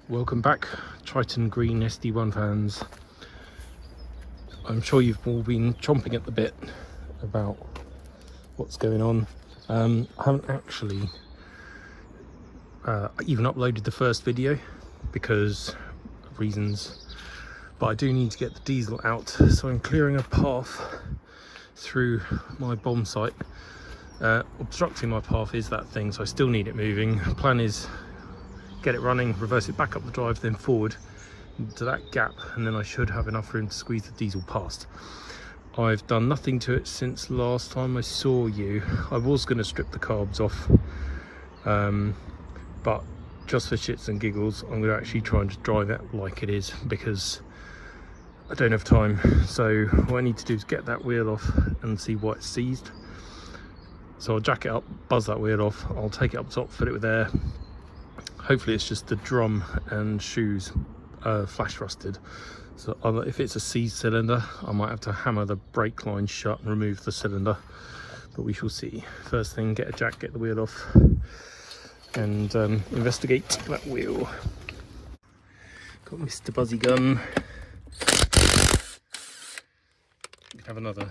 Welcome back, Triton Green SD1 fans. I'm sure you've all been chomping at the bit about what's going on. I haven't actually even uploaded the first video because of reasons, but I do need to get the diesel out, so I'm clearing a path through my bomb site. Obstructing my path is that thing, so I still need it moving. The plan is get it running, reverse it back up the drive, then forward to that gap, and then I should have enough room to squeeze the diesel past. I've done nothing to it since last time I saw you. I was going to strip the carbs off, but just for shits and giggles I'm going to actually try and just drive it like it is, because I don't have time. So what I need to do is get that wheel off and see why it's seized. So I'll jack it up, buzz that wheel off, I'll take it up top, fill it with air. Hopefully it's just the drum and shoes flash rusted. So if it's a seized cylinder, I might have to hammer the brake line shut and remove the cylinder, but we shall see. First thing, get a jack, get the wheel off, and investigate that wheel. Got Mr. Buzzy Gun. We can have another,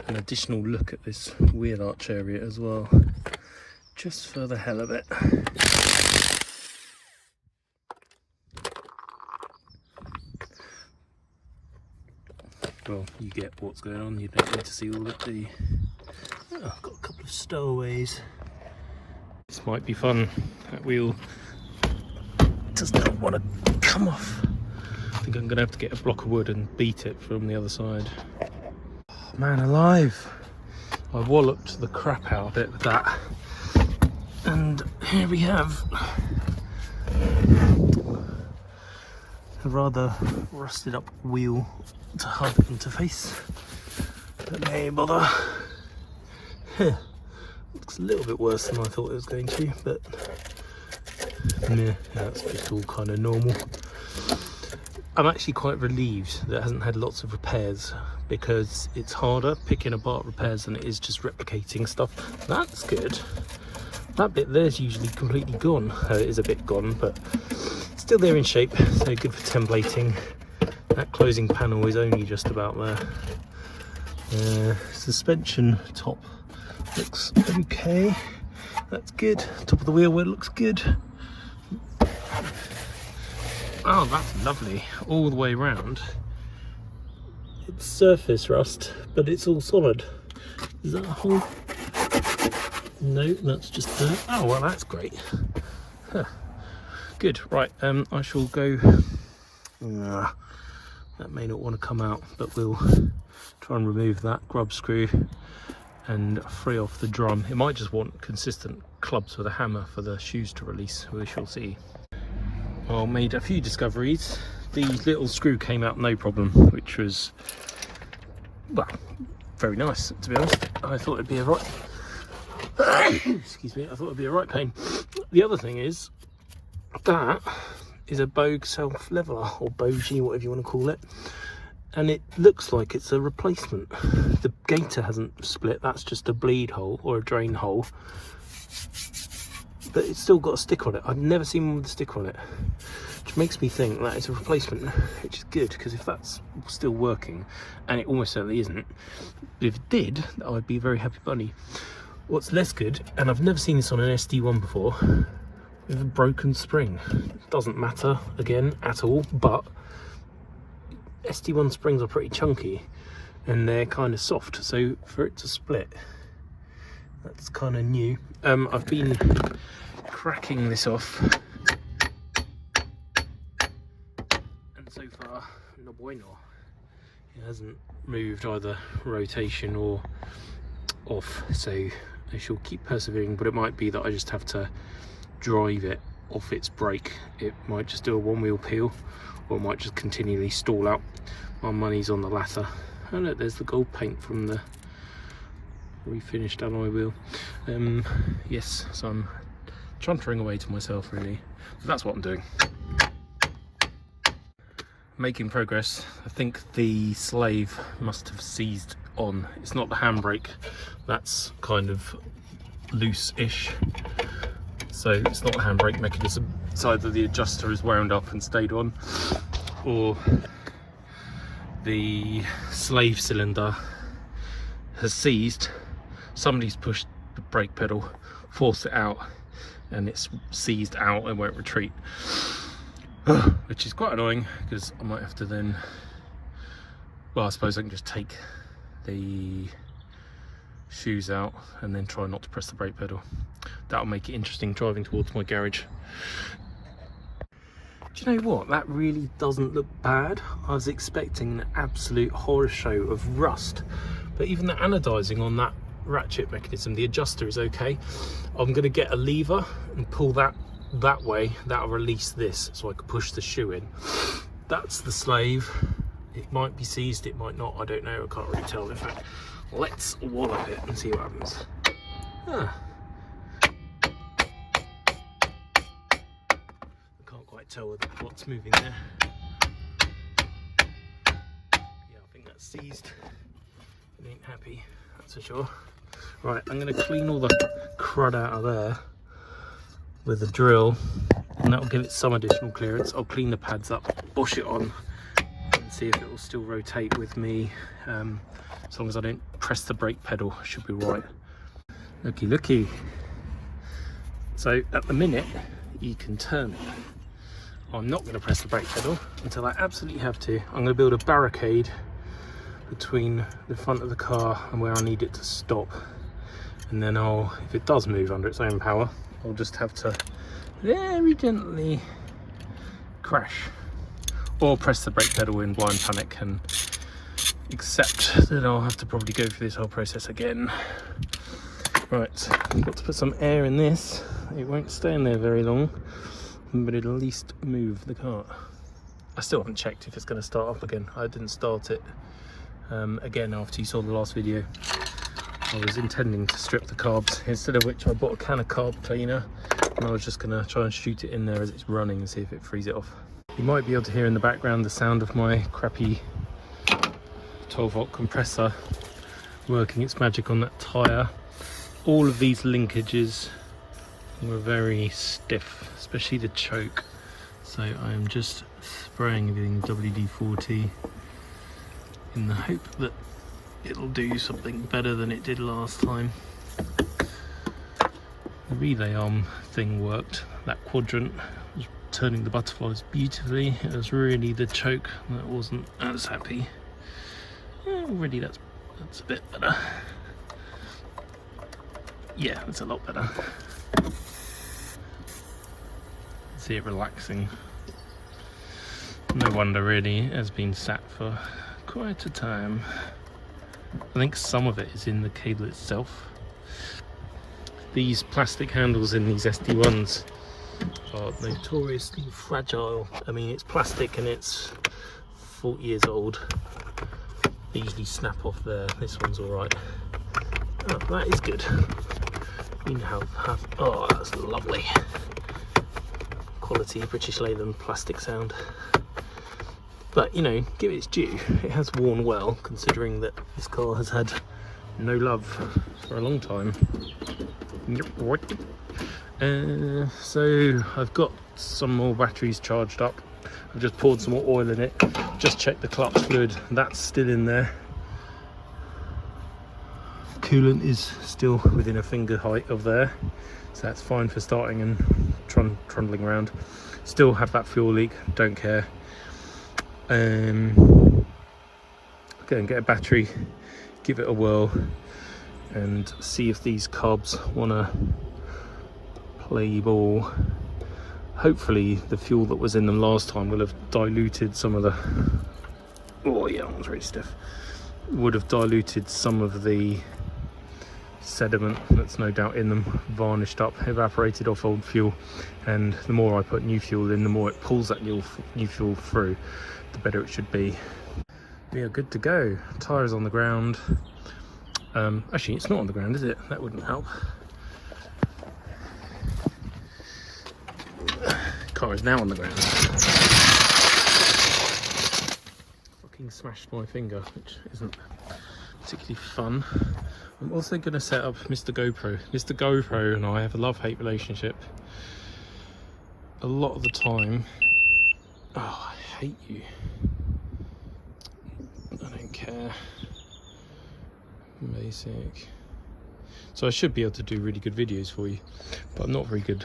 an additional look at this wheel arch area as well, just for the hell of it. Well, you get what's going on, you don't need to see all of the... Oh, I've got a couple of stowaways. This might be fun. That wheel does not want to come off. I think I'm going to have to get a block of wood and beat it from the other side. Oh, man alive! I walloped the crap out of it with that. And here we have a rather rusted up wheel to hub interface, but hey bother. Looks a little bit worse than I thought it was going to, but yeah, that's just all kind of normal. I'm actually quite relieved that it hasn't had lots of repairs, because it's harder picking apart repairs than it is just replicating stuff. That's good. That bit there's usually completely gone. It is a bit gone, but still there in shape, so good for templating. That closing panel is only just about there. Suspension top looks okay. That's good. Top of the wheel well looks good. Oh, that's lovely. All the way around. It's surface rust, but it's all solid. Is that a hole? No, that's just dirt. Oh, well, that's great. Huh. Good. Right, I shall go. That may not want to come out, but we'll try and remove that grub screw and free off the drum. It might just want consistent clubs with a hammer for the shoes to release. We shall see. Well, made a few discoveries. The little screw came out no problem, which was, well, very nice, to be honest. I thought it'd be a right... excuse me, I thought it'd be a right pain. The other thing is, that is a Bogue self-leveler, or Bogie, whatever you want to call it, and it looks like it's a replacement. The gaiter hasn't split, that's just a bleed hole or a drain hole, but it's still got a stick on it. I've never seen one with a stick on it, which makes me think that it's a replacement, which is good, because if that's still working, and it almost certainly isn't, but if it did, I'd be a very happy bunny. What's less good, and I've never seen this on an SD1 before, with a broken spring. Doesn't matter, again, at all, but SD1 springs are pretty chunky, and they're kind of soft, so for it to split, that's kind of new. I've been cracking this off, and so far, no bueno. It hasn't moved either rotation or off, so I shall keep persevering, but it might be that I just have to drive it off its brake. It might just do a one wheel peel, or it might just continually stall out. My money's on the latter. Oh look, there's the gold paint from the refinished alloy wheel. Yes, so I'm chuntering away to myself really, but that's what I'm doing. Making progress. I think the slave must have seized on. It's not the handbrake, that's kind of loose-ish, so it's not a handbrake mechanism. It's either the adjuster is wound up and stayed on, or the slave cylinder has seized. Somebody's pushed the brake pedal, forced it out, and it's seized out and won't retreat. Which is quite annoying, because I might have to then, well, I suppose I can just take the shoes out and then try not to press the brake pedal. That'll make it interesting driving towards my garage. Do you know what? That really doesn't look bad. I was expecting an absolute horror show of rust, but even the anodizing on that ratchet mechanism, the adjuster, is okay. I'm going to get a lever and pull that way. That'll release this so I can push the shoe in. That's the slave. It might be seized, it might not, I don't know, I can't really tell. In fact, let's wallop it and see what happens. Tell what's moving there. Yeah, I think that's seized. It ain't happy, that's for sure. Right, I'm going to clean all the crud out of there with a drill, and that'll give it some additional clearance. I'll clean the pads up, push it on, and see if it will still rotate with me. As long as I don't press the brake pedal, should be right. Looky looky. So at the minute, you can turn it. I'm not going to press the brake pedal until I absolutely have to. I'm going to build a barricade between the front of the car and where I need it to stop. And then if it does move under its own power, I'll just have to very gently crash. Or press the brake pedal in blind panic and accept that I'll have to probably go through this whole process again. Right, I've got to put some air in this. It won't stay in there very long, but it'll at least move the car. I still haven't checked if it's going to start up again. I didn't start it again after you saw the last video. I was intending to strip the carbs, instead of which I bought a can of carb cleaner, and I was just going to try and shoot it in there as it's running and see if it frees it off. You might be able to hear in the background the sound of my crappy 12-volt compressor working its magic on that tyre. All of these linkages were very stiff, especially the choke, so I'm just spraying everything WD-40 in the hope that it'll do something better than it did last time. The relay arm thing worked. That quadrant was turning the butterflies beautifully. It was really the choke that wasn't as happy. Already that's a bit better. Yeah, that's a lot better. See it relaxing. No wonder really, it has been sat for quite a time. I think some of it is in the cable itself. These plastic handles in these SD1s are notoriously fragile. I mean, it's plastic and it's 40 years old. They usually snap off there. This one's alright. Oh, that is good. You know how, oh, that's lovely. Quality British Leyland plastic sound. But, you know, give it its due. It has worn well, considering that this car has had no love for a long time. So I've got some more batteries charged up. I've just poured some more oil in it. Just checked the clutch fluid. That's still in there. Coolant is still within a finger height of there, so that's fine for starting and trundling around. Still have that fuel leak, don't care. Go and get a battery, give it a whirl, and see if these carbs want to play ball. Hopefully the fuel that was in them last time will have diluted some of the, oh yeah, that one's really stiff, would have diluted some of the sediment that's no doubt in them, varnished up, evaporated off old fuel, and the more I put new fuel in, the more it pulls that new fuel through, the better it should be. We are good to go. Tyres on the ground. Actually, it's not on the ground, is it? That wouldn't help. Car is now on the ground. Fucking smashed my finger, which isn't particularly fun. I'm also going to set up Mr. GoPro. Mr. GoPro and I have a love-hate relationship. a lot of the time. Oh, I hate you. I don't care. Basic. So I should be able to do really good videos for you, but I'm not very good,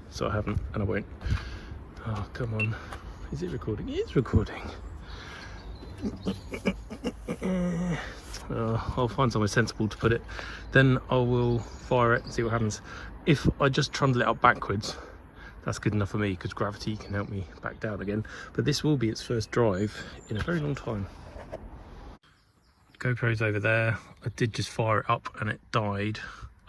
so I haven't, and I won't. Oh, come on. Is it recording? It is recording. I'll find somewhere sensible to put it. Then I will fire it and see what happens. If I just trundle it up backwards, that's good enough for me, because gravity can help me back down again. But this will be its first drive in a very long time. GoPro's over there. I did just fire it up and it died.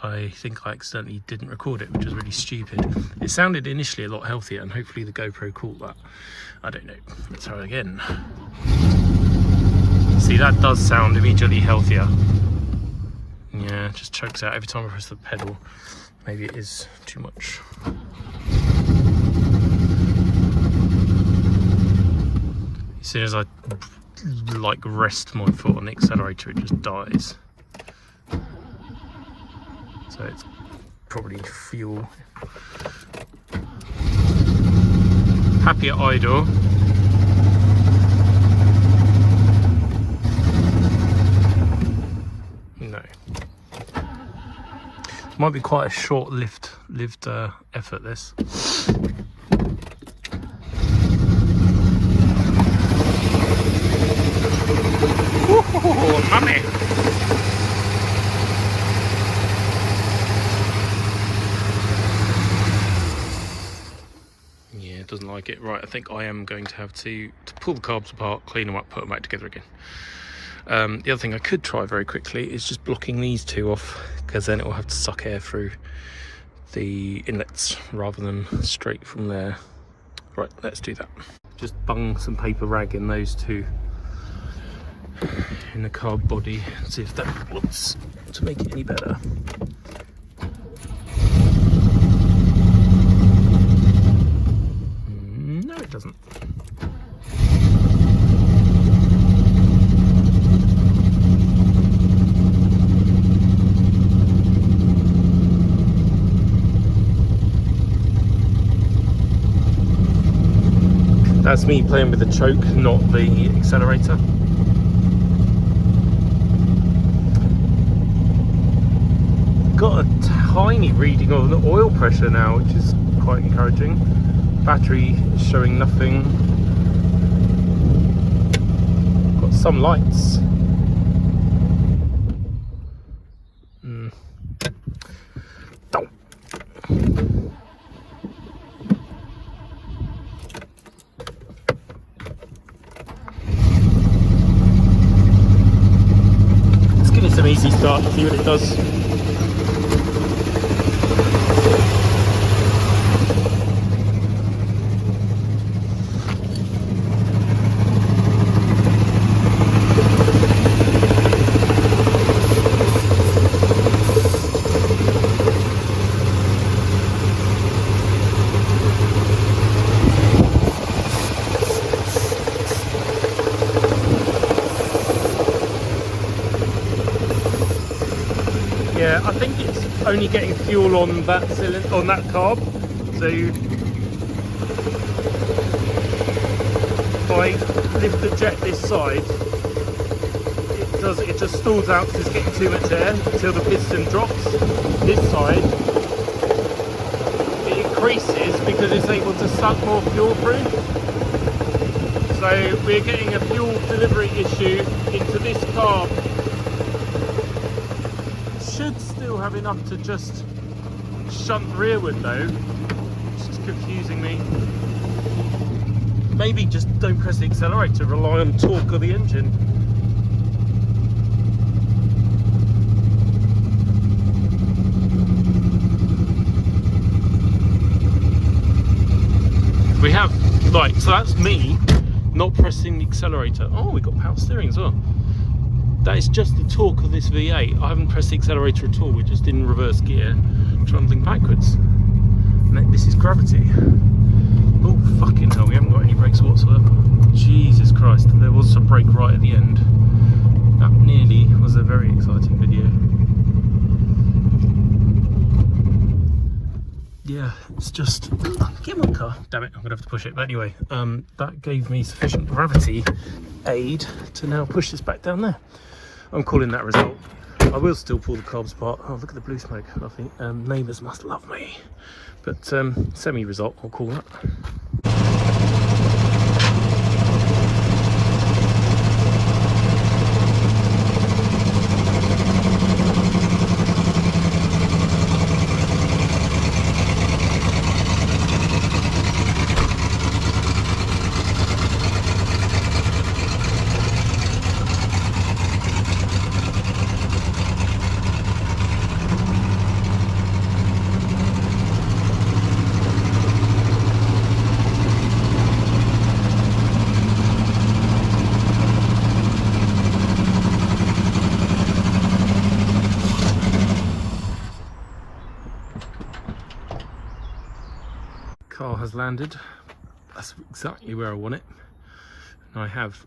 I think I accidentally didn't record it, which was really stupid. It sounded initially a lot healthier, and hopefully the GoPro caught that. I don't know. Let's try it again. See, that does sound immediately healthier. Yeah, it just chokes out every time I press the pedal. Maybe it is too much. As soon as I like rest my foot on the accelerator, it just dies. So it's probably fuel. Happy at idle. No. Might be quite a short-lived effort, this. Ooh, mummy. Yeah, it doesn't like it. Right, I think I am going to have to pull the carbs apart, clean them up, put them back together again. The other thing I could try very quickly is just blocking these two off, because then it will have to suck air through the inlets rather than straight from there. Right, let's do that. Just bung some paper rag in those two in the carb body and see if that looks to make it any better. No, it doesn't. That's me playing with the choke, not the accelerator. Got a tiny reading of the oil pressure now, which is quite encouraging. Battery is showing nothing. Got some lights. Oh. Let's give it some easy start and see what it does. Yeah, I think it's only getting fuel on that cylinder, on that carb. So if I lift the jet this side, it just stalls out because it's getting too much air until the piston drops. This side, it increases because it's able to suck more fuel through. So we're getting a fuel delivery issue into this carb. Should still have enough to just shunt rearward though. It's just confusing me. Maybe just don't press the accelerator, rely on torque of the engine. We have, like, so that's me not pressing the accelerator. Oh, we got power steering as well. That is just the torque of this V8. I haven't pressed the accelerator at all. We're just in reverse gear, trundling backwards. And this is gravity. Oh, fucking hell, we haven't got any brakes whatsoever. Jesus Christ, there was a brake right at the end. That nearly was a very exciting video. Yeah, yeah, it's just, get my car, damn it, I'm gonna have to push it. But anyway, that gave me sufficient gravity aid to now push this back down there. I'm calling that result. I will still pull the carbs apart. Oh, look at the blue smoke, lovely. Neighbours must love me. But semi-result, I'll call that. Car has landed. That's exactly where I want it. And I have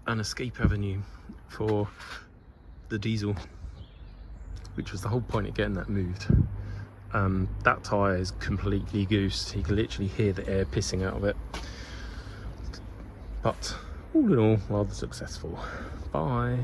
an escape avenue for the diesel, which was the whole point of getting that moved. That tyre is completely goosed. You can literally hear the air pissing out of it. But all in all, rather successful. Bye.